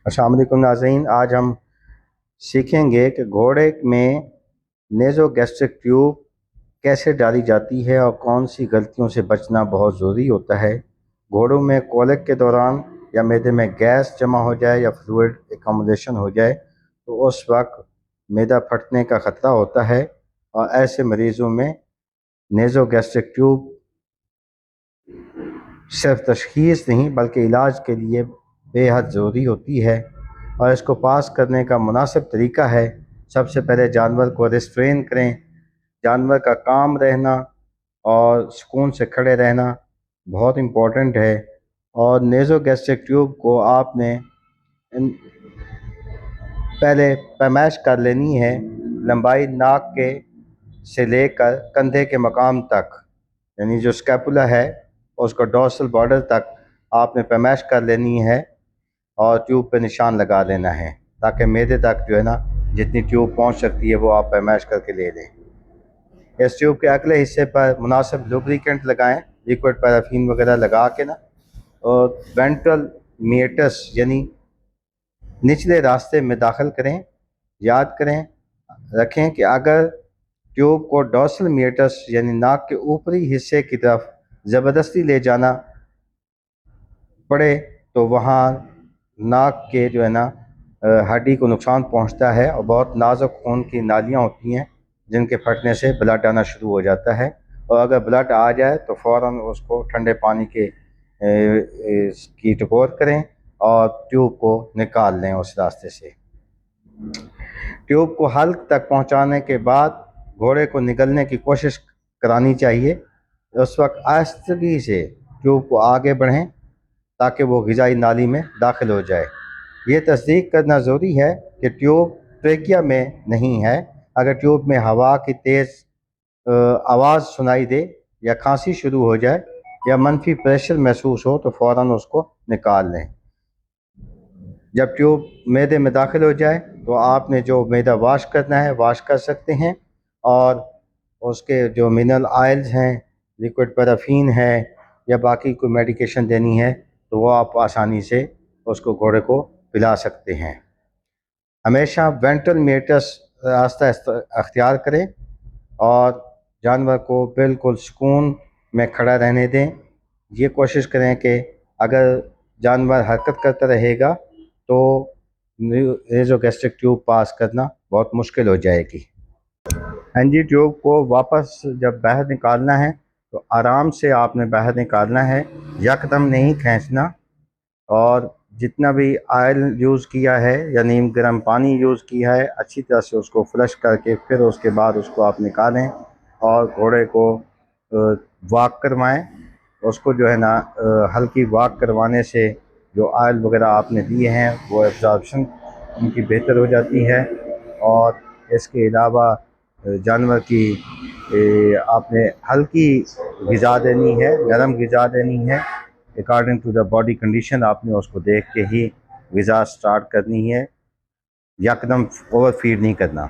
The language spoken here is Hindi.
अस्सलाम वालेकुम नाज़रीन, आज हम सीखेंगे कि घोड़े में नेज़ोगैस्ट्रिक ट्यूब कैसे डाली जाती है और कौन सी गलतियों से बचना बहुत ज़रूरी होता है। घोड़ों में कोलिक के दौरान या मैदे में गैस जमा हो जाए या फ्लूइड एकम्युलेशन हो जाए तो उस वक्त मैदा फटने का ख़तरा होता है और ऐसे मरीज़ों में नेज़ोगैस्ट्रिक ट्यूब सिर्फ तशख़ीस नहीं बल्कि इलाज के लिए बेहद ज़रूरी होती है। और इसको पास करने का मुनासिब तरीका है, सबसे पहले जानवर को रिस्ट्रेन करें। जानवर का काम रहना और सुकून से खड़े रहना बहुत इम्पोर्टेंट है। और नेज़ोगैस्ट्रिक ट्यूब को आपने पहले पैमाइश कर लेनी है। लंबाई नाक के से लेकर कंधे के मकाम तक, यानी जो स्कैपुला है उसको डोर्सल बॉर्डर तक आपने पैमाइश कर लेनी है और ट्यूब पे निशान लगा देना है ताकि मैदे तक जो है ना जितनी ट्यूब पहुंच सकती है वो आप पैमाइश करके ले लें। इस ट्यूब के अगले हिस्से पर मुनासिब लुब्रिकेंट लगाएं, लिक्विड पैराफिन वगैरह लगा के ना, और वेंट्रल मीएटस यानी निचले रास्ते में दाखिल करें। याद करें रखें कि अगर ट्यूब को डोर्सल मीएटस यानी नाक के ऊपरी हिस्से की तरफ ज़बरदस्ती ले जाना पड़े तो वहाँ नाक के जो है ना हड्डी को नुकसान पहुँचता है और बहुत नाजुक खून की नालियाँ होती हैं जिनके फटने से ब्लड आना शुरू हो जाता है। और अगर ब्लड आ जाए तो फ़ौरन उसको ठंडे पानी की टकोर करें और ट्यूब को निकाल लें उस रास्ते से। ट्यूब को हल्क तक पहुंचाने के बाद घोड़े को निगलने की कोशिश करानी चाहिए। उस वक्त आहिस्तगी से ट्यूब को आगे बढ़ें ताकि वो ग़िज़ाई नाली में दाखिल हो जाए। ये तस्दीक करना ज़रूरी है कि ट्यूब ट्रेकिया में नहीं है। अगर ट्यूब में हवा की तेज़ आवाज़ सुनाई दे या खांसी शुरू हो जाए या मनफी प्रेशर महसूस हो तो फ़ौरन उसको निकाल लें। जब ट्यूब मैदे में दाखिल हो जाए तो आपने जो मैदा वाश करना है वाश कर सकते हैं और उसके जो मिनरल ऑयल्स हैं, लिक्विड पैराफिन है या बाकी कोई मेडिकेशन देनी है तो वो आप आसानी से उसको घोड़े को पिला सकते हैं। हमेशा वेंट्रल मीएटस रास्ता अख्तियार करें और जानवर को बिल्कुल सुकून में खड़ा रहने दें। ये कोशिश करें कि अगर जानवर हरकत करता रहेगा तो नेज़ोगैस्ट्रिक ट्यूब पास करना बहुत मुश्किल हो जाएगी। एनजी ट्यूब को वापस जब बाहर निकालना है तो आराम से आपने बाहर निकालना है, यकदम नहीं खींचना। और जितना भी ऑयल यूज़ किया है या नीम गर्म पानी यूज़ किया है अच्छी तरह से उसको फ्लश करके फिर उसके बाद उसको आप निकालें और घोड़े को वॉक करवाएं। उसको जो है ना हल्की वॉक करवाने से जो ऑयल वगैरह आपने दिए हैं वो एब्जॉर्प्शन उनकी बेहतर हो जाती है। और इसके अलावा जानवर की आपने हल्की ग़िज़ा देनी है, नरम ग़िज़ा देनी है। According to the body condition आपने उसको देख के ही ग़िज़ा स्टार्ट करनी है, यकदम ओवर फीड नहीं करना।